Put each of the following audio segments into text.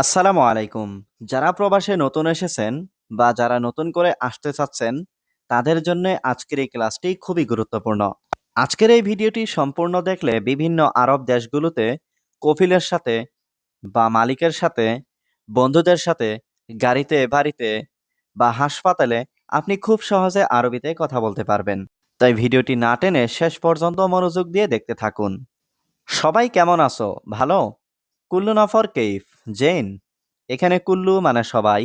আসসালামু আলাইকুম। যারা প্রবাসে নতুন এসেছেন বা যারা নতুন করে আসতে চাচ্ছেন, তাদের জন্য আজকের এই ক্লাসটি খুবই গুরুত্বপূর্ণ। আজকের এই ভিডিওটি সম্পূর্ণ দেখলে বিভিন্ন আরব দেশগুলোতে কফিলের সাথে বা মালিকের সাথে, বন্ধুদের সাথে, গাড়িতে, বাড়িতে বা হাসপাতালে আপনি খুব সহজে আরবিতে কথা বলতে পারবেন। তাই ভিডিওটি না টেনে শেষ পর্যন্ত মনোযোগ দিয়ে দেখতে থাকুন। সবাই কেমন আছো? ভালো? কুল্লু নফর কেইফ? জেন। এখানে কুল্লু মানে সবাই,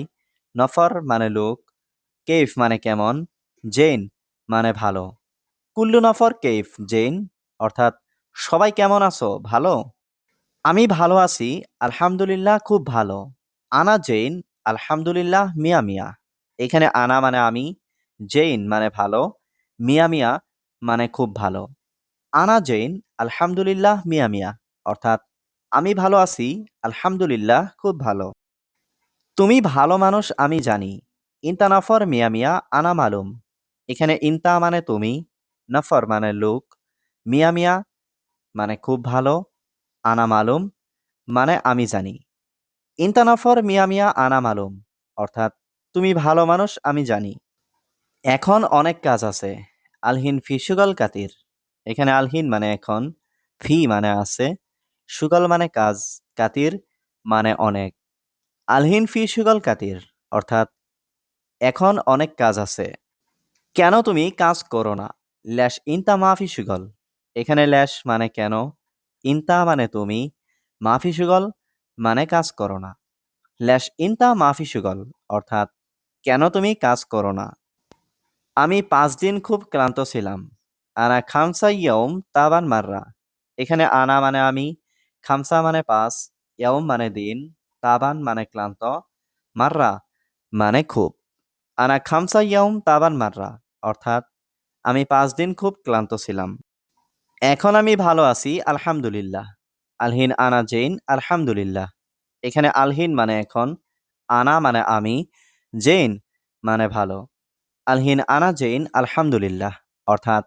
নফর মানে লোক, কেইফ মানে কেমন, জেন মানে ভালো। কুল্লু নফর কেইফ জেন, অর্থাৎ সবাই কেমন আছো? ভালো? আমি ভালো আছি, আলহামদুলিল্লাহ খুব ভালো। আনা জেন, আলহামদুলিল্লাহ মিয়া মিয়া। এখানে আনা মানে আমি, জেইন মানে ভালো, মিয়া মিয়া মানে খুব ভালো। আনা জেইন, আলহামদুলিল্লাহ মিয়া মিয়া, অর্থাৎ আমি ভালো আছি, আলহামদুলিল্লাহ খুব ভালো। তুমি ভালো মানুষ আমি জানি। ইনতা নফর মিয়া মিয়া আনা মালুম। এখানে ইনতা মানে তুমি, নফর মানে লোক, মিয়া মিয়া মানে খুব ভালো, আনা মালুম মানে আমি জানি। ইনতা নফর মিয়া মিয়া আনা মালুম, অর্থাৎ তুমি ভালো মানুষ আমি জানি। এখন অনেক কাজ আছে। আলহিন ফি সুগল কাতির। এখানে আলহিন মানে এখন, ফি মানে আছে, সুগল মানে কাজ, কাতির মানে অনেক। আলহিন ফি সুগল কাতির, অর্থাৎ এখন অনেক কাজ আছে। কেন তুমি কাজ করো না? ল্যাশ ইনতা মাফি সুগল। এখানে ল্যাশ মানে কেন, ইনতা মানে তুমি, মাফি সুগল মানে কাজ করো না। ল্যাশ ইনতা মাফি সুগল, অর্থাৎ কেন তুমি কাজ করো না? আমি 5 দিন খুব ক্লান্ত ছিলাম। আনা খামসা ইয়ম তাবান মাররা। এখানে আনা মানে আমি, খামসা মানে 5, ইয়ম মানে দিন, তাবান মানে ক্লান্ত, মাররা মানে খুব। আনা খামসা ইয়ম তাবান মাররা, অর্থাৎ আমি 5 দিন খুব ক্লান্ত ছিলাম। এখন আমি ভালো আছি, আলহামদুলিল্লাহ। আলহিন আনা জেইন, আলহামদুলিল্লাহ। এখানে আলহিন মানে এখন, আনা মানে আমি, জেইন মানে ভালো। আলহিন আনা জেইন, আলহামদুলিল্লাহ, অর্থাৎ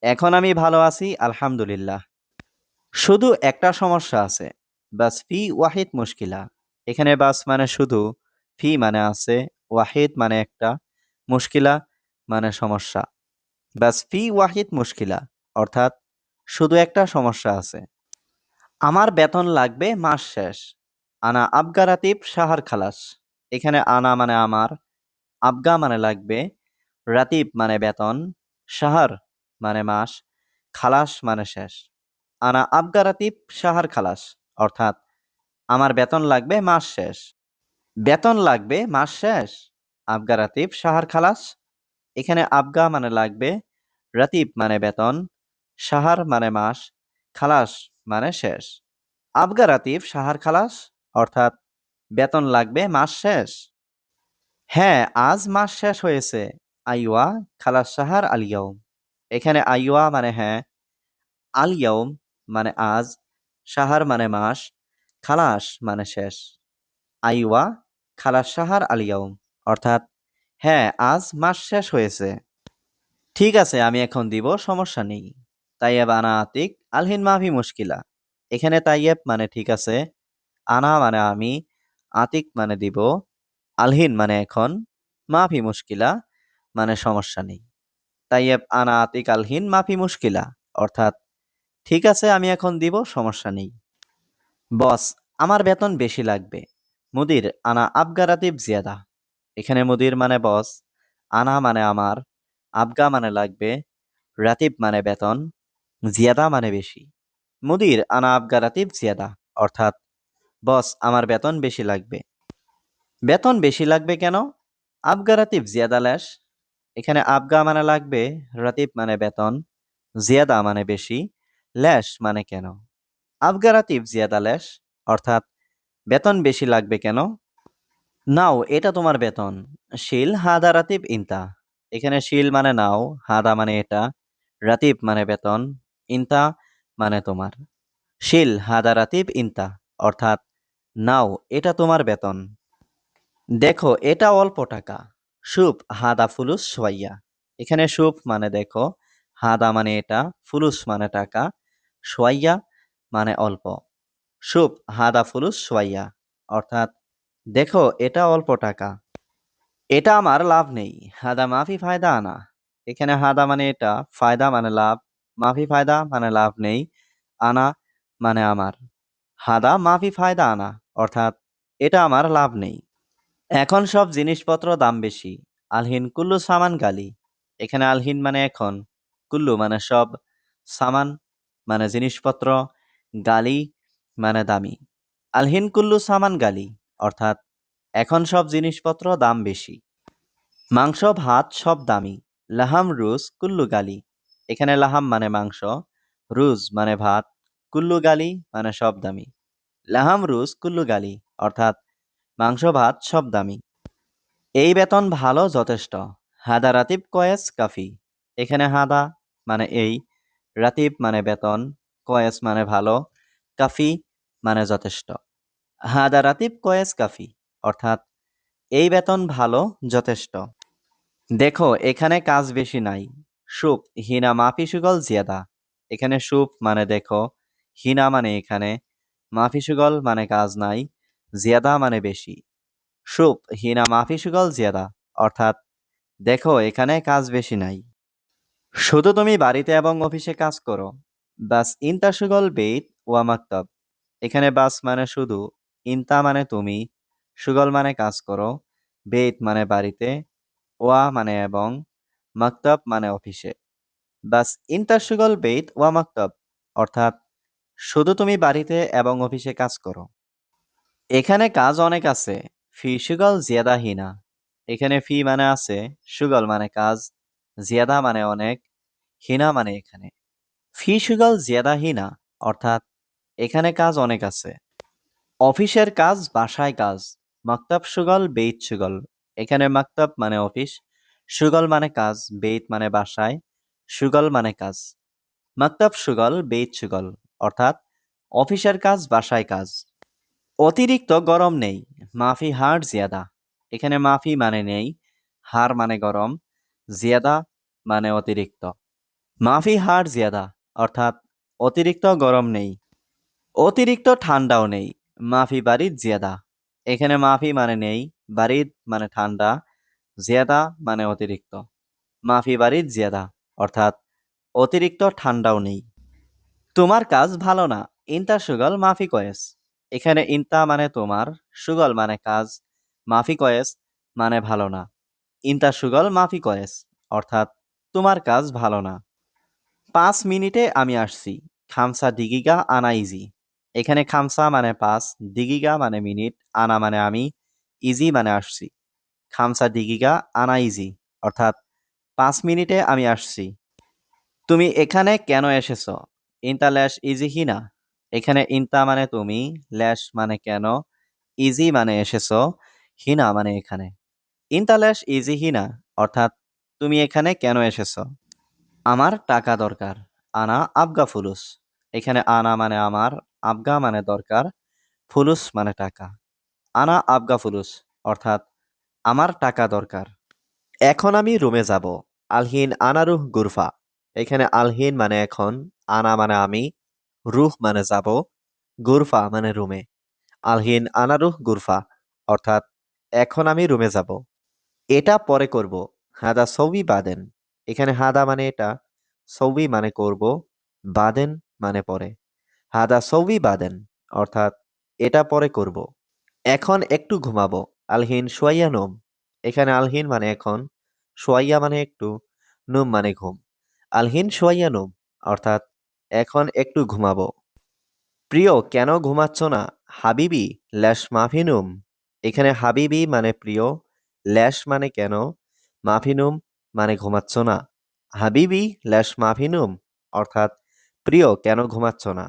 এখন আমি ভালো আছি, আলহামদুলিল্লাহ। শুধু একটা সমস্যা আছে। বাস ফি ওয়াহিদ মুশকিলা। এখানে বাস মানে শুধু, ফি মানে আছে, ওয়াহিদ মানে একটা, মুশকিলা মানে সমস্যা। বাস ফি ওয়াহিদ মুশকিলা, অর্থাৎ শুধু একটা সমস্যা আছে। আমার বেতন লাগবে মাস শেষ। আনা আবগা রাতিব সাহার খালাস। এখানে আনা মানে আমার, আবগা মানে লাগবে, রাতিব মানে বেতন, সাহার মানে মাস, খালাস মানে শেষ। আনা আবগা রাতিব সাহার খালাস, অর্থাৎ আমার বেতন লাগবে মাস শেষ। বেতন লাগবে মাস শেষ। আবগা রাতিব সাহার খালাস। এখানে আবগা মানে লাগবে, রাতিব মানে বেতন, সাহার মানে মাস, খালাস মানে শেষ। আবগা রাতিব সাহার খালাস, অর্থাৎ বেতন লাগবে মাস শেষ। হ্যাঁ, আজ মাস শেষ হয়েছে। আইওয়া খালাস সাহার আল ইয়াউম। এখানে আইওয়া মানে হ্যাঁ, আল ইয়াউম মানে আজ, সাহার মানে মাস, খালাস মানে শেষ। আইওয়া খালাস সাহার আল ইয়াউম, অর্থাৎ হ্যাঁ, আজ মাস শেষ হয়েছে। ঠিক আছে, আমি এখন দিব, সমস্যা নেই। তাইয়েব আনা আতিক আলহিন মাফি মুশকিলা। এখানে তাইয়েব মানে ঠিক আছে, আনা মানে আমি, আতিক মানে দিব, আলহিন মানে এখন, মাফি মুশকিলা মানে সমস্যা নেই। তাইয়েব আনা আতিক আলহিন মাফি মুশকিলা, অর্থাৎ ঠিক আছে আমি এখন দিব, সমস্যা নেই। বস, আমার বেতন বেশি লাগবে। মুদির আনা আবগা রাতিব জিয়াদা। এখানে মুদির মানে বস, আনা মানে আমার, আবগা মানে লাগবে, রাতিব মানে বেতন, জিয়াদা মানে বেশি। মুদির আনা আবগা রাতিব জিয়াদা, অর্থাৎ বস আমার বেতন বেশি লাগবে। বেতন বেশি লাগবে কেন? আবগা রাতিব জিয়াদা ল্যাশ। এখানে আবগা মানে লাগবে, রাতিব মানে বেতন, জিয়াদা মানে বেশি, ল্যাশ মানে কেন। আবগা রাতিব জিয়াদা ল্যাশ, অর্থাৎ বেতন বেশি লাগবে কেন? নাও এটা তোমার বেতন। শিল হাদা রাতিব ইনতা। এখানে শিল মানে নাও, হাদা মানে এটা, রাতিব মানে বেতন, ইনতা মানে তোমার। শিল হাদা রাতিব ইনতা, অর্থাৎ নাও এটা তোমার বেতন। দেখো এটা অল্প টাকা। সুপ হাদা ফুলুস সোয়াইয়া। এখানে সুপ মানে দেখো, হাদা মানে এটা, ফুলুস মানে টাকা, সোয়াইয়া মানে অল্প। সুপ হাদা ফুলুস সোয়াইয়া, অর্থাৎ দেখো এটা অল্প টাকা। এটা আমার লাভ নেই। হাদা মাফি ফায়দা আনা। এখানে হাদা মানে এটা, ফায়দা মানে লাভ, মাফি ফায়দা মানে লাভ নেই, আনা মানে আমার। হাদা মাফি ফায়দা আনা অর্থাৎ এটা আমার লাভ নেই। এখন সব জিনিসপত্র দাম বেশি। আলহিন কুল্লু সামান গালি। এখানে আলহিন মানে এখন, কুল্লু মানে সব, সামান মানে জিনিসপত্র, গালি মানে দামি। আলহিন কুল্লু সামান গালি অর্থাৎ এখন সব জিনিসপত্র দাম বেশি। মাংস ভাত সব দামি। লাহাম রুজ কুল্লু গালি। এখানে লাহাম মানে মাংস, রুজ মানে ভাত, কুল্লু গালি মানে সব দামি। লাহাম রুজ কুল্লু গালি অর্থাৎ মাংস ভাত সব দামি। এই বেতন ভালো যথেষ্ট। হাদা রাতিব কয়েস কাফি। এখানে হাদা মানে এই, রাতিব মানে বেতন, কয়েস মানে ভালো, কাফি মানে যথেষ্ট। হাদা রাতিব কয়েস কাফি অর্থাৎ এই বেতন ভালো যথেষ্ট। দেখো এখানে কাজ বেশি নাই। সুপ হিনা মাফি সুগল জিয়াদা। এখানে সুপ মানে দেখো, হিনা মানে এখানে, মাফি সুগল মানে কাজ নাই, জিয়াদা মানে বেশি। সুপ হিনা মাফি সুগল জিয়াদা অর্থাৎ দেখো এখানে কাজ বেশি নাই। শুধু তুমি বাড়িতে এবং অফিসে কাজ করো। বাস ইনতা সুগল বেত ওয়া মাকতাব। এখানে বাস মানে শুধু, ইনতা মানে তুমি, সুগল মানে কাজ করো, বেত মানে বাড়িতে, ওয়া মানে এবং, মাকতাব মানে অফিসে। বাস ইনতা সুগল বেত ওয়া মাকতাব অর্থাৎ শুধু তুমি বাড়িতে এবং অফিসে কাজ করো। এখানে কাজ অনেক আছে। ফি সুগল জিয়াদা হিনা। এখানে ফি মানে আছে, সুগল মানে কাজ, জিয়াদা মানে অনেক, হিনা মানে এখানে। ফি সুগল জিয়াদা হিনা অর্থাৎ এখানে কাজ অনেক আছে। অফিসের কাজ বাসায় কাজ। মাকতাব সুগল বেইত সুগল। এখানে মাকতাব মানে অফিস, সুগল মানে কাজ, বেইত মানে বাসায়, সুগল মানে কাজ। মাকতাব সুগল বেইত সুগল অর্থাৎ অফিসের কাজ বাসায় কাজ। অতিরিক্ত গরম নেই। মাফি হার জিয়াদা। এখানে মাফি মানে নেই, হার মানে গরম, জিয়াদা মানে অতিরিক্ত। মাফি হার জিয়াদা অর্থাৎ অতিরিক্ত গরম নেই। অতিরিক্ত ঠান্ডাও নেই। মাফি বারিদ জিয়াদা। এখানে মাফি মানে নেই, বারিদ মানে ঠান্ডা, জিয়াদা মানে অতিরিক্ত। মাফি বারিদ জিয়াদা অর্থাৎ অতিরিক্ত ঠান্ডাও নেই। তোমার কাজ ভালো না। ইনতা সুগল মাফি কয়েস। এখানে ইনতা মানে তোমার, সুগল মানে কাজ, মাফি কয়েস মানে ভালো না। ইনতা সুগল মাফি কয়েস অর্থাৎ তোমার কাজ ভালো না। 5 মিনিটে আমি আসছি। খামসা দিগিগা আনা ইজি। এখানে খামসা মানে 5, দিগিগা মানে মিনিট, আনা মানে আমি, ইজি মানে আসছি। খামসা দিগিগা আনা ইজি অর্থাৎ 5 মিনিটে আমি আসছি। তুমি এখানে কেন এসেছ? ইনতা ল্যাশ ইজি হিনা। এখানে ইনতা মানে তুমি, ল্যাশ মানে কেন, ইজি মানে এসেছ, হিনা মানে এখানে। ইনতা ল্যাশ ইজি হিনা অর্থাৎ তুমি এখানে কেন এসেছ? আমার টাকা দরকার। আনা আবগা ফুলুস। এখানে আনা মানে আমার, আবগা মানে দরকার, ফুলুস মানে টাকা। আনা আবগা ফুলুস অর্থাৎ আমার টাকা দরকার। এখন আমি রুমে যাব। আলহিন আনা রুহ গুরফা। এখানে আলহিন মানে এখন, আনা মানে আমি, রুহ মানে যাব, গুরফা মানে রুমে। আলহিন আনা রুহ গুরফা অর্থাৎ এখন আমি রুমে যাব। এটা পরে করব। হাদা সৌবি বাদেন। এখানে হাদা মানে এটা, সৌবি মানে করব, বাদেন মানে পরে। হাদা সৌবি বাদেন অর্থাৎ এটা পরে করব। এখন একটু ঘুমাবো। আলহিন সোয়াইয়া নোম। এখানে আলহিন মানে এখন, সোয়াইয়া মানে একটু, নুম মানে ঘুম। আলহিন সোয়াইয়া নোম অর্থাৎ এখন একটু ঘুমাবো। প্রিয় কেন ঘুমাচ্ছ না? হাবিবি ল্যাশ মাফিনুম। এখানে হাবিবি মানে প্রিয়, ল্যাশ মানে কেন, মাফিনুম মানে ঘুমাচ্ছ না। হাবিবি ল্যাশ মাফিনুম অর্থাৎ প্রিয় কেন ঘুমাচ্ছ না?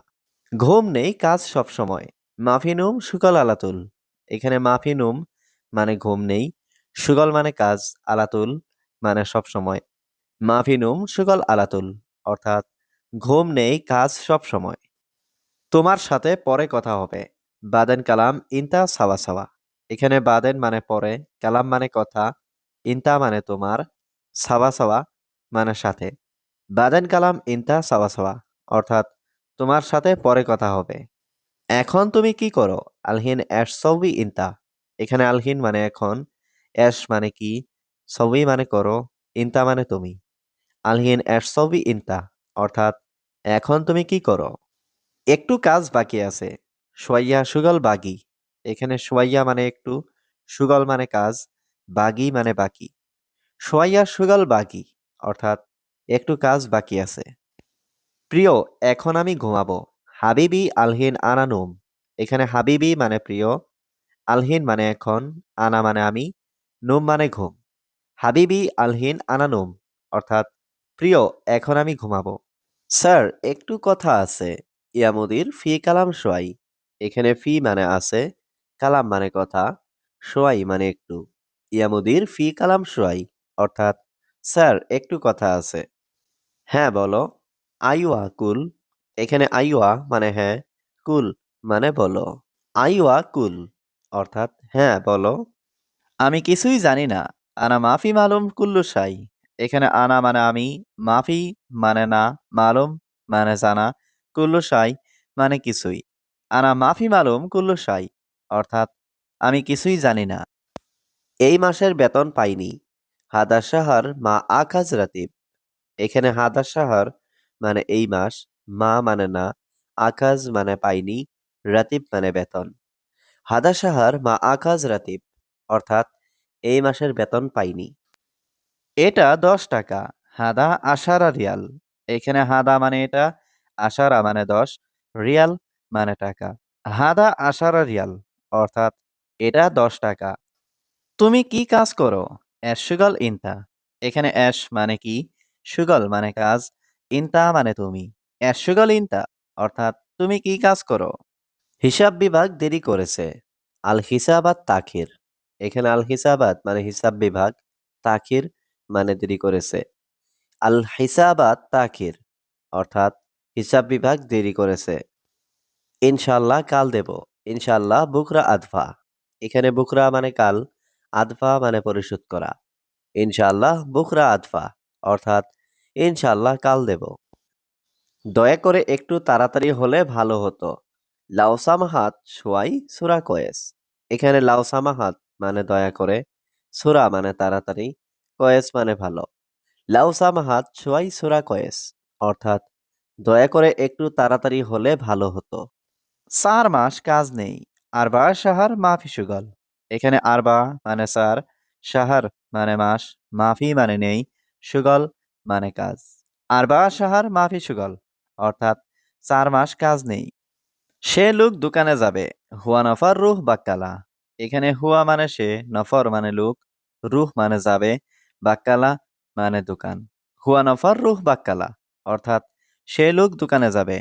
ঘুম নেই কাজ সব সময়। মাফিনুম সুকল আলাতুল। এখানে মাফিনুম মানে ঘুম নেই, সুগল মানে কাজ, আলাতুল মানে সব সময়। মাফিনুম সুগল আলাতুল অর্থাৎ ঘুম নেই কাজ সব সময়। তোমার সাথে পরে কথা হবে। বাদেন কালাম ইনতা সাওয়া সাওয়া। এখানে বাদেন মানে পরে, কালাম মানে কথা, ইনতা মানে তোমার, সাওয়া সাওয়া মানে সাথে। বাদেন কালাম ইনতা সাওয়া সাওয়া অর্থাৎ তোমার সাথে পরে কথা হবে। এখন তুমি কি করো? আলহিন এশ সৌবি ইনতা। এখানে আলহিন মানে এখন, এস মানে কি, সবই মানে করো, ইনতা মানে তুমি। আলহিন এস সবই ইনতা, অর্থাৎ এখন তুমি কি করো? একটু কাজ বাকি আছে। সোয়াইয়া সুগল বাগি। এখানে সোয়াইয়া মানে একটু, সুগল মানে কাজ, বাগি মানে বাকি। সোয়াইয়া সুগল বাগি, অর্থাৎ একটু কাজ বাকি আছে। প্রিয়, এখন আমি ঘুমাবো। হাবিবি আলহিন আনানুম। এখানে হাবিবি মানে প্রিয়, আলহিন মানে এখন, আনা মানে আমি, নুম মানে ঘুম। হাবিবি আলহিন আনানুম, অর্থাৎ প্রিয়, এখন আমি ঘুমাবো। স্যার, একটু কথা আছে। ইয়ামুদির ফি কালাম সোয়াই। এখানে ফি মানে আছে, কালাম মানে কথা, সোয়াই মানে একটু। ইয়ামুদির ফি কালাম সোয়াই, অর্থাৎ স্যার, একটু কথা আছে। হ্যাঁ বলো। আইওয়া কুল। এখানে আইওয়া মানে হ্যাঁ, কুল মানে বলো। আইওয়া কুল, অর্থাৎ হ্যাঁ বলো। আমি কিছুই জানি না। আনা মাফি মালুম কুল্লু শাই। এখানে আনা মানে আমি, মাফি মানে না, মালুম মানে জানা, কুল্লু শাই মানে কিছুই। আনা মাফি মালুম কুল্লু শাই, অর্থাৎ আমি কিছুই জানি না। এই মাসের বেতন পাইনি। হাদা সাহার মা আকাজ রাতিব। এখানে হাদা সাহার মানে এই মাস, মা মানে না, আকাজ মানে পাইনি, রাতিব মানে বেতন। হাদা সাহার মা আকাজ রাতিব, অর্থাৎ এই মাসের বেতন পাইনি। এটা 10 টাকা। হাদা আশারা রিয়াল। এখানে হাদা মানে এটা, আশারা মানে 10, রিয়াল মানে টাকা। হাদা আশারা রিয়াল, অর্থাৎ এটা 10 টাকা। তুমি কি কাজ করো? অ্যাশ সুগল ইনতা। এখানে অ্যাশ মানে কি, সুগল মানে কাজ, ইনতা মানে তুমি। অ্যাশ সুগল ইনতা, অর্থাৎ তুমি কি কাজ করো? হিসাব বিভাগ দেরি করেছে। আল হিসাবাত তাখির। এখানে আল হিসাবাত মানে হিসাব বিভাগ, তাখির মানে দেরি করেছে। আল হিসাবাত তাখির, অর্থাৎ হিসাব বিভাগ দেরি করেছে। ইনশাল্লাহ কাল দেব। ইনশাল্লাহ বুকরা আদফা। এখানে বুকরা মানে কাল, আদফা মানে পরিশোধ করা। ইনশাল্লাহ বুকরা আদফা, অর্থাৎ ইনশাল্লাহ কাল দেব। দয়া করে একটু তাড়াতাড়ি হলে ভালো হতো। লাউসামাহাত সোয়াই সুরা কয়েস। এখানে লাউসামাহাত মানে দয়া করে, সুরা মানে তাড়াতাড়ি, কয়েস মানে ভালো। লাউসামাহাত সোয়াই সুরা কয়েস, অর্থাৎ দয়া করে একটু তাড়াতাড়ি হলে ভালো হতো। 4 মাস কাজ নেই। আরবা শাহার মাফি সুগল। এখানে আরবা মানে 4, শাহার মানে মাস, মাফি মানে নেই, সুগল মানে কাজ। আরবা শাহার মাফি সুগল, অর্থাৎ 4 মাস কাজ নেই। সে লোক দোকানে যাবে। হুয়া নফর রুহ বাক্কালা। এখানে হুয়া মানে সে, নফর মানে লোক, রুহ মানে যাবে, বাক্কালা মানে দোকান। হুয়া নফর রুহ বাক্কালা, অর্থাৎ সে লোক দোকানে যাবে।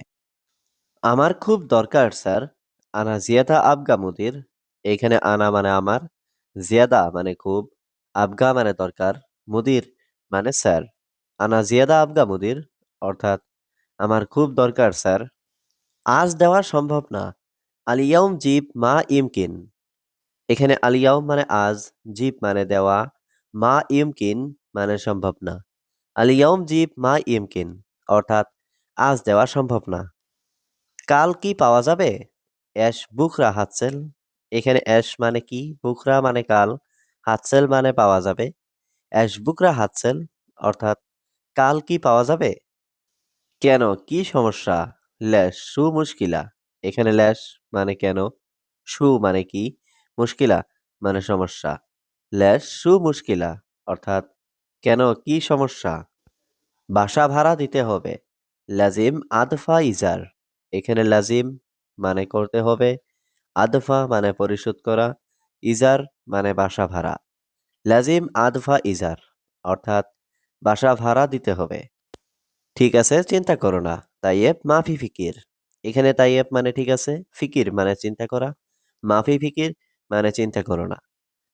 আমার খুব দরকার স্যার। আনা জিয়াদা আবগা মুদির। এখানে আনা মানে আমার, জিয়াদা মানে খুব, আবগা মানে দরকার, মুদির মানে স্যার। আনা জিয়াদা আবগা মুদির, অর্থাৎ আমার খুব দরকার স্যার। আজ দেওয়া সম্ভব না। আলিয়াউম জিব মা ইমকিন। এখানে আলিয়াউম মানে আজ, জিব মানে দেওয়া, মা ইমকিন মানে সম্ভব না। আলিয়াউম জিব মা ইমকিন, অর্থাৎ আজ দেওয়া সম্ভব না। কাল কি পাওয়া যাবে? অ্যাশ বুকরা হাতসেল। এখানে অ্যাশ মানে কি, বুকরা মানে কাল, হাতসেল মানে পাওয়া যাবে। অ্যাশ বুকরা হাতসেল, অর্থাৎ কাল কি পাওয়া যাবে? কেন, কি সমস্যা? ল্যাশ সু মুশকিলা। এখানে ল্যাশ মানে কেন, সু মানে কি, মুশকিলা মানে সমস্যা। ল্যাশ সু মুশকিলা, অর্থাৎ কেন, কি সমস্যা? বাসা ভাড়া দিতে হবে। লাজিম আদফা ইজার। এখানে লাজিম মানে করতে হবে, আদফা মানে পরিশোধ করা, ইজার মানে বাসা ভাড়া। লাজিম আদফা ইজার, অর্থাৎ বাসা ভাড়া দিতে হবে। ঠিক আছে, চিন্তা করো না। তাইয়েব মাফি ফিকির। এখানে তাইয়েব মানে ঠিক আছে, ফিকির মানে চিন্তা করা, মাফি ফিকির মানে চিন্তা করো না।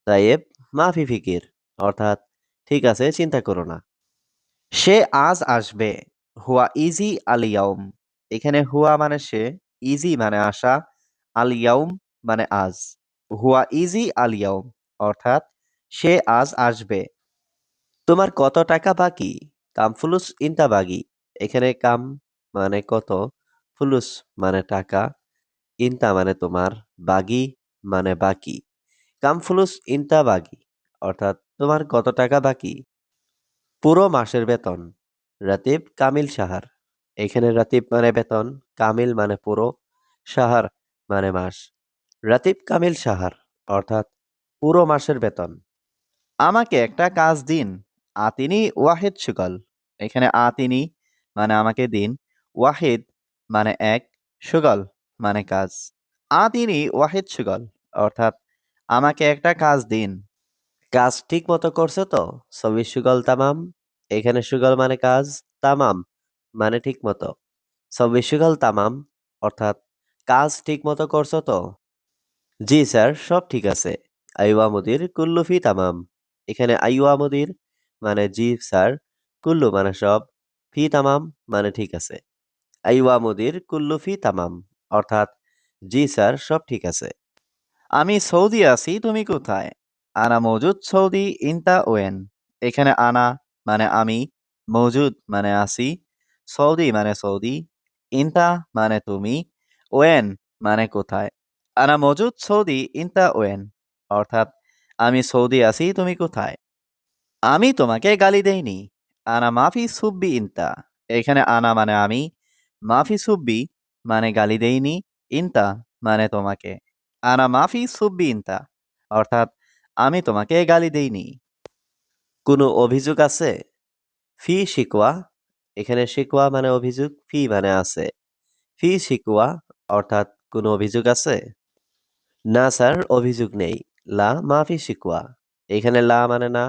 তাইয়েব মাফি ফিকির, অর্থাৎ ঠিক আছে, চিন্তা করো না। সে আজ আসবে। হুয়া ইজি আল ইয়াউম। এখানে হুয়া মানে সে, ইজি মানে আসা, আল ইয়াউম মানে আজ। হুয়া ইজি আল ইয়াউম, অর্থাৎ সে আজ আসবে। তোমার কত টাকা বাকি? কাম ফুলুস ইনতা বাগি। এখানে কাম মানে কত, ফুলুস মানে টাকা, ইনতা মানে তোমার, বাগি মানে বাকি। কাম ফুলুস ইনতা বাকি, অর্থাৎ তোমার কত টাকা বাকি। পুরো মাসের বেতন, রাতিব কামিল সাহার। এখানে রাতিব মানে বেতন, কামিল মানে পুরো, সাহার মানে মাস। রাতিব কামিল সাহার, অর্থাৎ পুরো মাসের বেতন। আমাকে একটা কাজ দিন। আতিনি ওয়াহিদ সুগল। এখানে আতিনি মানে আমাকে দিন, ওয়াহিদ মানে এক, সুগল মানে কাজ। আতিনি ওয়াহিদ সুগল, অর্থাৎ আমাকে একটা কাজ দিন। কাজ ঠিক মতো করছো তো? সবই সুগল তামাম। এখানে সুগল মানে কাজ, তামাম মানে ঠিক মতো। সবই সুগল তামাম, অর্থাৎ কাজ ঠিক মতো করছো তো? জি স্যার, সব ঠিক আছে। আইওয়া মুদির কুল্লু ফি তামাম। এখানে আইওয়া মুদির মানে জি স্যার, কুল্লু মানে সব, ফি তামাম মানে ঠিক আছে। আইওয়া মুদির কুল্লু ফি তামাম, অর্থাৎ জি স্যার, সব ঠিক আছে। আমি সৌদি আছি, তুমি কোথায়? আনা মৌজুদ সৌদি, ইনতা ওয়েন। এখানে আনা মানে আমি, মৌজুদ মানে আছি, সৌদি মানে সৌদি, ইনতা মানে তুমি, ওয়েন মানে কোথায়। আনা মৌজুদ সৌদি, ইনতা ওয়েন, অর্থাৎ আমি সৌদি আছি, তুমি কোথায়। আমি তোমাকে গালি দেইনি। আনা মাফি সুব্বি ইনতা। এখানে আনা মানে আমি, মাফি সুব্বি মানে গালি দেইনি, ইনতা মানে তোমাকে। আনা মাফি সুব্বি ইনতা, অর্থাৎ আমি তোমাকে গালি দেইনি। কোনো অভিযোগ আছে? ফি শিকওয়া। এখানে শিকওয়া মানে অভিযোগ, ফি মানে আছে। ফি শিকওয়া, অর্থাৎ কোনো অভিযোগ আছে? না স্যার, অভিযোগ নেই। লা মাফি শিকওয়া। এখানে লা মানে না,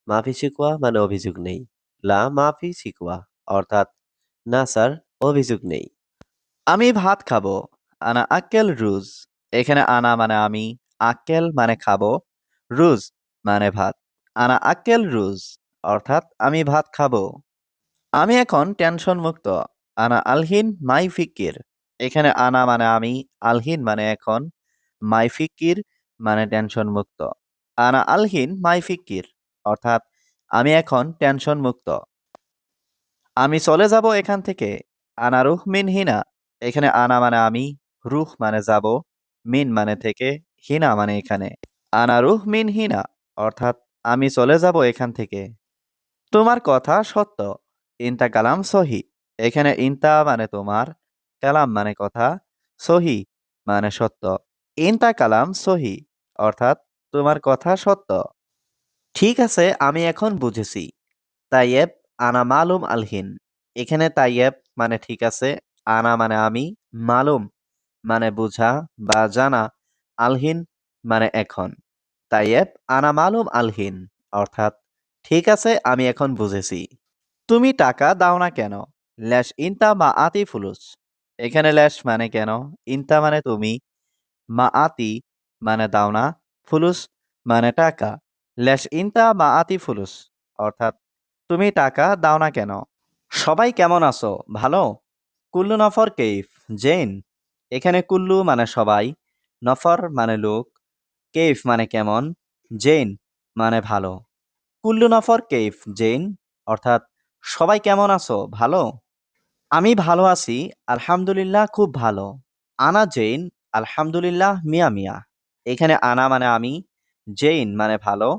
মাফি শিকওয়া মানে অভিযোগ নেই। লা মাফি শিকওয়া, অর্থাৎ না স্যার, অভিযোগ নেই। আমি ভাত খাবো। আনা আক্কেল রুজ। এখানে আনা মানে আমি, আক্কেল মানে খাবো, রুজ মানে ভাত। আনা আক্কেল রুজ, অর্থাৎ আমি ভাত খাবো। আমি এখন টেনশন মুক্ত। আনা আলহিন মাই ফিকির। এখানে আনা মানে আমি, আলহিন মানে এখন, মাই ফিকির মানে টেনশন মুক্ত। আনা আলহিন মাই ফিকির, অর্থাৎ আমি এখন টেনশন মুক্ত। আমি চলে যাব এখান থেকে। আনা রুহ মিন হিনা। এখানে আনা মানে আমি, রুহ মানে যাব, মিন মানে থেকে, হিনা মানে এখানে। আনা রুহ মিন হিনা, অর্থাৎ আমি চলে যাব এখান থেকে। তোমার কথা সত্য। ইনতা কালাম সহি। এখানে ইনতা মানে তোমার, কালাম মানে কথা, সহি মানে সত্য। ইনতা কালাম সহি, অর্থাৎ তোমার কথা সত্য। ঠিক আছে, আমি এখন বুঝেছি। তাইয়েব আনা মালুম আলহিন। এখানে তাইয়েব মানে ঠিক আছে, আনা মানে আমি, মালুম মানে বুঝা বা জানা, আলহিন মানে এখন। তাইয়েব আনা মালুম আলহিন, অর্থাৎ ঠিক আছে, আমি এখন বুঝেছি। তুমি টাকা দাও না কেন? ল্যাশ ইনতা মা আতি ফুলুস। এখানে ল্যাশ মানে কেন, ইনতা মানে তুমি, মা আতি মানে দাও না, ফুলুস মানে টাকা। ল্যাশ ইনতা মা আতি ফুলুস, অর্থাৎ তুমি টাকা দাও না কেন। সবাই কেমন আছো? ভালো? কুল্লু নফর কেইফ, জেন। এখানে কুল্লু মানে সবাই, নফর মানে লোক, কেইফ মানে কেমন, জেন মানে ভালো। কুল্লু নফর কেইফ জেন, অর্থাৎ সবাই কেমন আছো? ভালো? আমি ভালো আছি, আলহামদুলিল্লাহ, খুব ভালো। আনা জেইন, আলহামদুলিল্লাহ মিয়া মিয়া। এখানে আনা মানে আমি, জেইন মানে ভালো,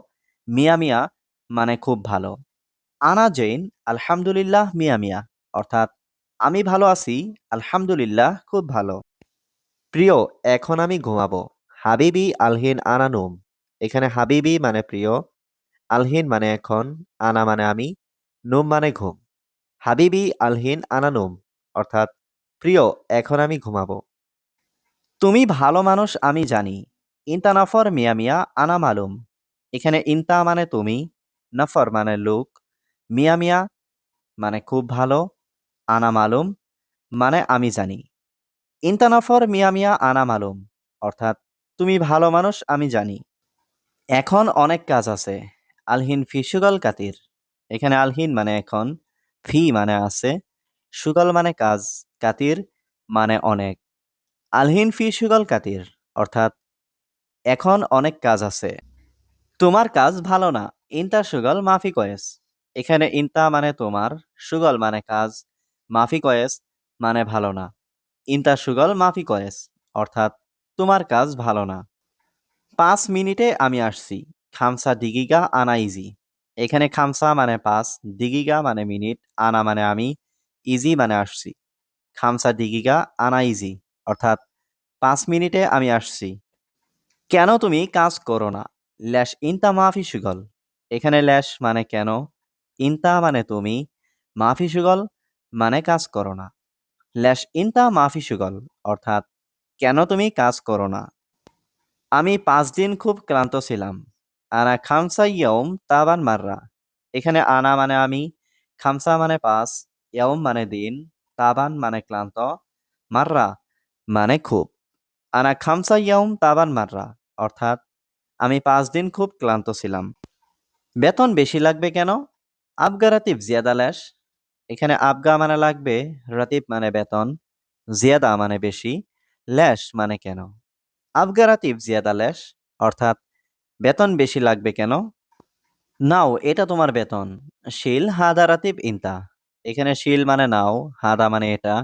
মিয়া মিয়া মানে খুব ভালো। আনা জেইন, আলহামদুলিল্লাহ মিয়া মিয়া, অর্থাৎ আমি ভালো আছি, আলহামদুলিল্লাহ খুব ভালো। প্রিয়, এখন আমি ঘুমাবো। হাবিবি আলহিন আনানুম। এখানে হাবিবি মানে প্রিয়, আলহিন মানে এখন, আনা মানে আমি, নুম মানে ঘুম। হাবিবি আলহিন আনানুম, অর্থাৎ প্রিয়, এখন আমি ঘুমাবো। তুমি ভালো মানুষ আমি জানি। ইনতা নফর মিয়া মিয়া আনা মালুম। এখানে ইনতা মানে তুমি, নফর মানে লোক, মিয়া মিয়া মানে খুব ভালো, আনা মালুম মানে আমি জানি। ইনতা নফর মিয়া মিয়া আনা মালুম, অর্থাৎ তুমি ভালো মানুষ আমি জানি। এখন অনেক কাজ আছে। আলহিন ফি সুগল কাতির। এখানে আলহিন মানে এখন, ফি মানে আছে, সুগল মানে কাজ, কাতির মানে অনেক। আলহিন ফি সুগল কাতির, অর্থাৎ এখন অনেক কাজ আছে। তোমার কাজ ভালো না। ইনতা সুগল মাফি কয়েস। এখানে ইনতা মানে তোমার, সুগল মানে কাজ, মাফি কয়েস মানে ভালো না। ইনতা সুগল মাফি কয়েস, অর্থাৎ তোমার কাজ ভালো না। 5 মিনিটে আমি আসছি। খামসা দিগিগা আনা ইজি। এখানে খামসা মানে 5, দিগিগা মানে মিনিট, আনা মানে আমি, ইজি মানে আসছি। খামসা দিগিগা আনা ইজি অর্থাৎ 5 মিনিটে আমি আসছি। কেন তুমি কাজ করো না? ল্যাশ ইনতা মাফি সুগল। এখানে ল্যাশ মানে কেন, ইনতা মানে তুমি, মাফি সুগল মানে কাজ করো না। ল্যাশ ইনতা মাফি সুগল অর্থাৎ কেন তুমি কাজ করো না? আমি 5 দিন খুব ক্লান্ত ছিলাম। আনা খামসা ইয়ম তাবান মাররা। এখানে আনা মানে আমি, খামসা মানে 5, ইয়ম মানে দিন, তাবান মানে ক্লান্ত, মাররা মানে খুব। আনা খামসা ইয়ম তাবান মাররা অর্থাৎ আমি 5 দিন খুব ক্লান্ত ছিলাম। বেতন বেশি লাগবে কেন? আবগা রাতিব জিয়াদা ল্যাশ। এখানে আবগা মানে লাগবে, রাতিব মানে বেতন, জিয়াদা মানে বেশি, ল্যাশ মানে কেন। আবগা রাতিব জিয়াদা ল্যাশ অর্থাৎ বেতন বেশি লাগবে কেন? নাও এটা তোমার বেতন। শিল হাদা রাতিব ইনতা। এখানে শিল মানে নাও, হাদা মানে এটা,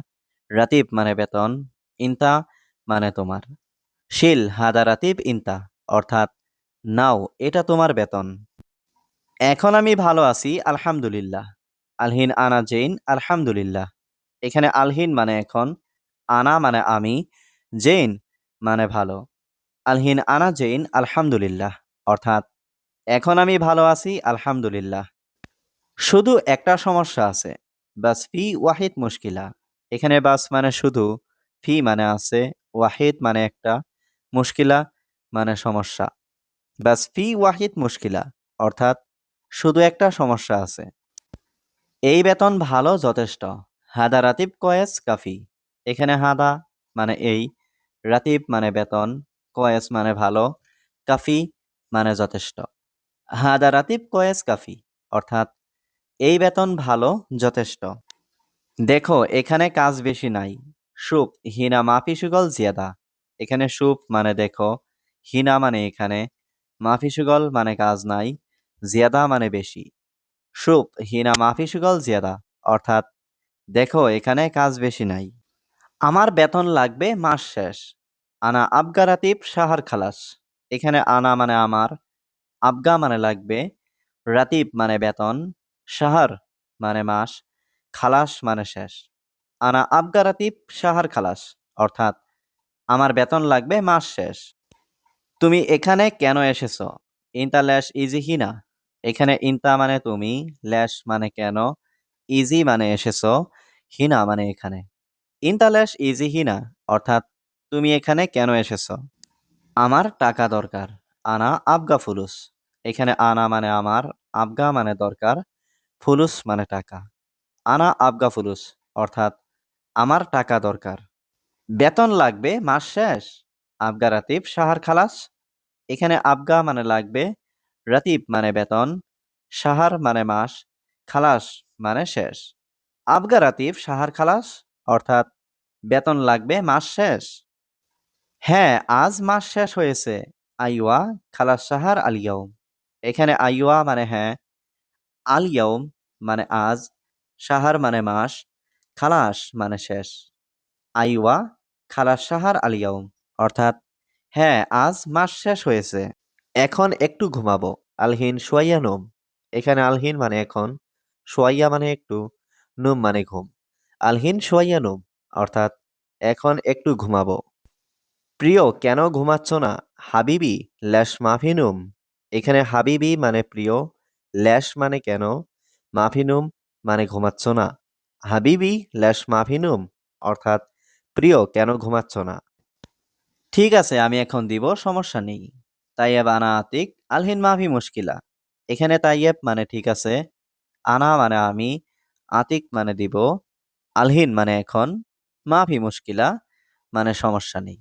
রাতিব মানে বেতন, ইনতা মানে তোমার। শিল হাদা রাতিব ইনতা অর্থাৎ নাও এটা তোমার বেতন। এখন আমি ভালো আছি আলহামদুলিল্লাহ। আলহিন আনা জেইন আলহামদুলিল্লাহ। এখানে আলহিন মানে এখন, আনা মানে আমি, জেইন মানে ভালো। আলহিন আনা জেইন আলহামদুলিল্লাহ অর্থাৎ এখন আমি ভালো আছি আলহামদুলিল্লাহ। শুধু একটা সমস্যা আছে। বাস ফি ওয়াহিদ মুশকিলা। এখানে বাস মানে শুধু, ফি মানে আছে, ওয়াহিদ মানে একটা, মুশকিলা মানে সমস্যা। বাস ফি ওয়াহিদ মুশকিলা অর্থাৎ শুধু একটা সমস্যা আছে। এই বেতন ভালো যথেষ্ট। হাদা রাতিব কয়েস কাফি। এখানে হাদা মানে এই, রাতিব মানে বেতন, কয়েস মানে ভালো, কাফি মানে যথেষ্ট। হাদা রাতিব কয়েস কাফি অর্থাৎ এই বেতন ভালো যথেষ্ট। দেখো এখানে কাজ বেশি নাই। সুপ হিনা মাফি সুগল জিয়াদা। এখানে সুপ মানে দেখো, হিনা মানে এখানে, মাফি সুগল মানে কাজ নাই, জিয়াদা মানে বেশি। সুপ হিনা মাফি সুগল জিয়াদা অর্থাৎ দেখো এখানে কাজ বেশি নাই। আমার বেতন লাগবে মাস শেষ। আনা আবগা রাতিব শাহার খালাস। এখানে আনা মানে আমার, আবগা মানে লাগবে, রাতিব মানে বেতন, শাহার মানে মাস, খালাস মানে শেষ। আনা আবগা রাতিব শাহার খালাস অর্থাৎ আমার বেতন লাগবে মাস শেষ। তুমি এখানে কেন এসেছো? ইনতা ল্যাশ ইজি হিনা। এখানে ইনতা মানে তুমি, ল্যাশ মানে কেন, ইজি মানে এসেছো, হিনা মানে এখানে। ইনতা ল্যাশ ইজি হিনা অর্থাৎ তুমি এখানে কেন এসেছো? আমার টাকা দরকার। আনা আবগা ফুলুস। এখানে আনা মানে আমার, আবগা মানে দরকার, ফুলুস মানে টাকা। আনা আবগা ফুলুস অর্থাৎ আমার টাকা দরকার। বেতন লাগবে মাস শেষ। আবগা রাতিব শাহার খালাস। এখানে আবগা মানে লাগবে, রাতিব মানে বেতন, শাহার মানে মাস, খালাস মানে শেষ। আবগা রাতিব শাহার খালাস অর্থাৎ বেতন লাগবে মাস শেষ। হ্যাঁ আজ মাস শেষ হয়েছে। আইওয়া খালাস শাহার আল ইয়াউম। এখানে আইওয়া মানে হ্যাঁ, আল ইয়াউম মানে আজ, শাহার মানে মাস, খালাস মানে শেষ। আইওয়া খালাস শাহার আল ইয়াউম অর্থাৎ হ্যাঁ আজ মাস শেষ হয়েছে। এখন একটু ঘুমাবো। আলহিন সোয়াইয়া নোম। এখানে আলহিন মানে এখন, সোয়াইয়া মানে একটু, নুম মানে ঘুম। আলহিন সোয়াইয়া নোম অর্থাৎ এখন একটু ঘুমাবো। প্রিয় কেন ঘুমাচ্ছ না? হাবিবি ল্যাশ মাফিনুম। এখানে হাবিবি মানে প্রিয়, ল্যাশ মানে কেন, মাফিনুম মানে ঘুমাচ্ছ না। হাবিবি ল্যাশ মাফিনুম অর্থাৎ প্রিয় কেন ঘুমাচ্ছ না? ঠিক আছে আমি এখন দিব, সমস্যা নেই। তাইয়েব আনা আতিক আলহিন মাফি মুশকিলা। এখানে তাইয়েব মানে ঠিক আছে, আনা মানে আমি, আতিক মানে দিব, আলহিন মানে এখন, মাফি মুশকিলা মানে সমস্যা নেই।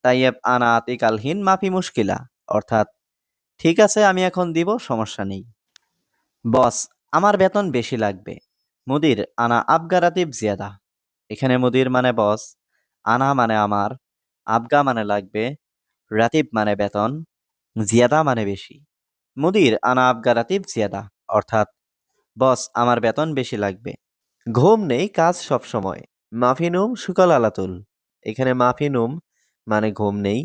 তাইয়েব আনা আতিক আলহিন মাফি মুশকিলা অর্থাৎ ঠিক আছে আমি এখন দিব, সমস্যা নেই। বস আমার বেতন বেশি লাগবে। মুদির আনা আবগা রাতিব জিয়াদা। এখানে মুদির মানে বস, আনা মানে আমার, আবগা মানে লাগবে, রাতিব মানে বেতন, জিয়াদা মানে বেশি। মুদির আনা আবগা রাতিব জিয়াদা অর্থাৎ বস আমার বেতন বেশি লাগবে। ঘুম নেই কাজ সব সময়। মাফিনুম সুকাল আলাতুল। এখানে মাফিনুম মানে ঘুম নেই,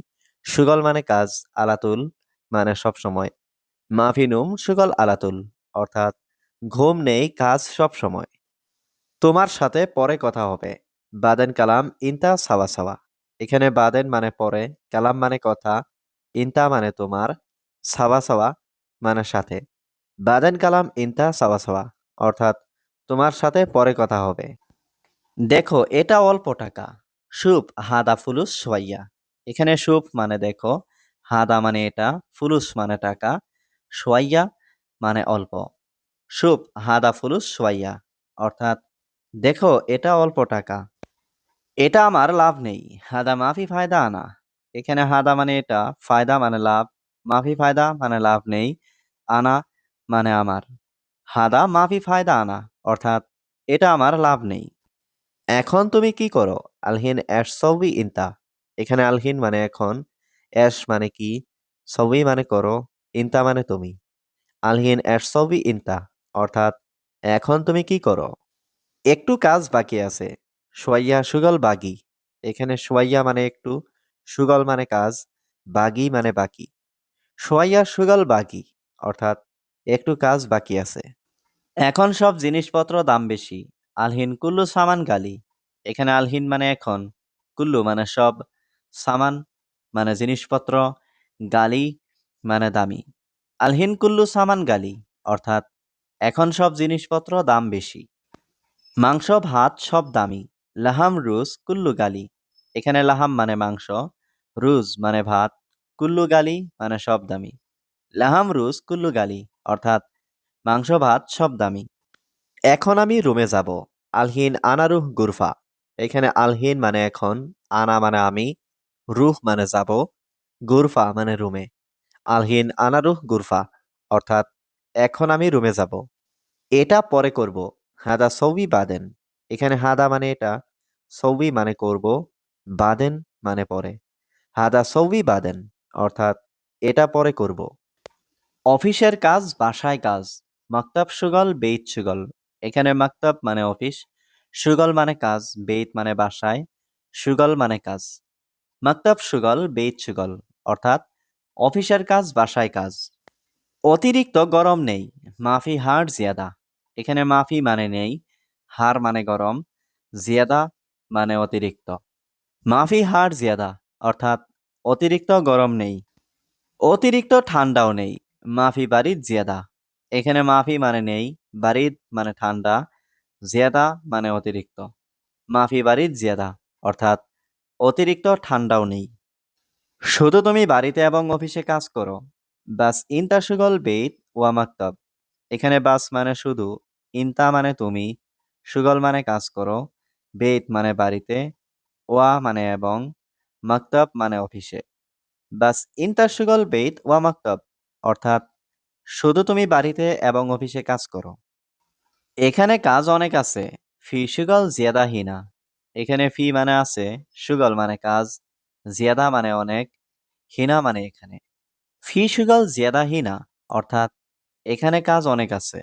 সুগল মানে কাজ, আলাতুল মানে সব সময়। মাফি নুম সুগল আলাতুল, অর্থাৎ ঘুম নেই, কাজ সব সময়। তোমার সাথে পরে কথা হবে। বাদেন কালাম ইনতা সাওয়া সাওয়া। এখানে বাদেন মানে পরে, কালাম মানে কথা, ইনতা মানে তোমার, সাওয়া সাওয়া মানে সাথে। বাদেন কালাম ইনতা সাওয়া সাওয়া, অর্থাৎ তোমার সাথে পরে কথা হবে। দেখো এটা অল্প টাকা। শুভ হাদা ফুলুস সোয়াইয়া। এখানে শুভ মানে দেখো, হাদা মানে এটা, ফুলুস মানে টাকা, সোয়াইয়া মানে অল্প। শুভ হাদা ফুলুস সোয়াইয়া, অর্থাৎ দেখো এটা অল্প টাকা। এটা আমার লাভ নেই। হাদা মাফি ফায়দা আনা। এখানে হাদা মানে এটা, ফায়দা মানে লাভ, মাফি ফায়দা মানে লাভ নেই, আনা মানে আমার। হাদা মাফি ফায়দা আনা, অর্থাৎ এটা আমার লাভ নেই। এখন তুমি কি করো? আলহিন এস সৌবি ইনতা। এখানে আলহিন মানে এখন, এস মানে কি, সৌবি মানে করো, ইনতা মানে তুমি। আলহিন এস সৌবি ইনতা, অর্থাৎ এখন তুমি কি করো? একটু কাজ বাকি আছে। সোয়াইয়া সুগল বাগি। এখানে সোয়াইয়া মানে একটু, সুগল মানে কাজ, বাগি মানে বাকি। সোয়াইয়া সুগল বাগি, অর্থাৎ একটু কাজ বাকি আছে। এখন সব জিনিসপত্র দাম বেশি। আলহিন কুল্লু সামান গালি। এখানে আলহিন মানে এখন, কুল্লু মানে সব, সামান মানে জিনিসপত্র, গালি মানে দামি। আলহিন কুল্লু সামান গালি, অর্থাৎ এখন সব জিনিসপত্র দাম বেশি। মাংস ভাত সব দামি। লাহাম রুজ কুল্লু গালি। এখানে লাহাম মানে মাংস, রুজ মানে ভাত, কুল্লু গালি মানে সব দামি। লাহাম রুজ কুল্লু গালি, অর্থাৎ মাংস ভাত সব দামি। এখন আমি রুমে যাব। আলহিন আনারুহ গুরফা। এখানে আলহিন মানে এখন, আনা মানে আমি, রুহ মানে যাব, গুরফা মানে রুমে। আলহিন আনারুহ গুরফা, অর্থাৎ এখন আমি রুমে যাব। এটা পরে করব। হাদা সৌবি বাদেন। এখানে হাদা মানে এটা, সৌবি মানে করব, বাদেন মানে পরে। হাদা সৌবি বাদেন, অর্থাৎ এটা পরে করব। অফিসের কাজ বাসায় কাজ। মাকতাব সুগল বেইত সুগল। এখানে মাকতাব মানে অফিস, সুগল মানে কাজ, বেইত মানে বাসায়, সুগল মানে কাজ। মাকতাব সুগল বেইত সুগল, অর্থাৎ অফিসের কাজ বাসায় কাজ। অতিরিক্ত গরম নেই। মাফি হার জিয়াদা। এখানে মাফি মানে নেই, হার মানে গরম, জিয়াদা মানে অতিরিক্ত। মাফি হার জিয়াদা, অর্থাৎ অতিরিক্ত গরম নেই। অতিরিক্ত ঠান্ডাও নেই। মাফি বারিদ জিয়াদা। এখানে মাফি মানে নেই, বারিদ মানে ঠান্ডা, জিয়াদা মানে অতিরিক্ত। মাফি বারিদ জিয়াদা, অর্থাৎ অতিরিক্ত ঠান্ডাও নেই। শুধু তুমি বাড়িতে এবং অফিসে কাজ করো। বাস ইনতা সুগল বেইত ওয়া মাকতাব। এখানে বাস মানে শুধু, ইনতা মানে তুমি, সুগল মানে কাজ করো, বেইত মানে বাড়িতে, ওয়া মানে এবং, মাকতাব মানে অফিসে। বাস ইনতা সুগল বেইত ওয়া মাকতাব, অর্থাৎ শুধু তুমি বাড়িতে এবং অফিসে কাজ করো। এখানে কাজ অনেক আছে। ফি সুগল জিয়াদা হিনা। এখানে ফি মানে আছে, সুগল মানে কাজ, জিয়াদা মানে অনেক, হিনা মানে এখানে। ফি সুগল জিয়াদা হিনা, অর্থাৎ এখানে কাজ অনেক আছে।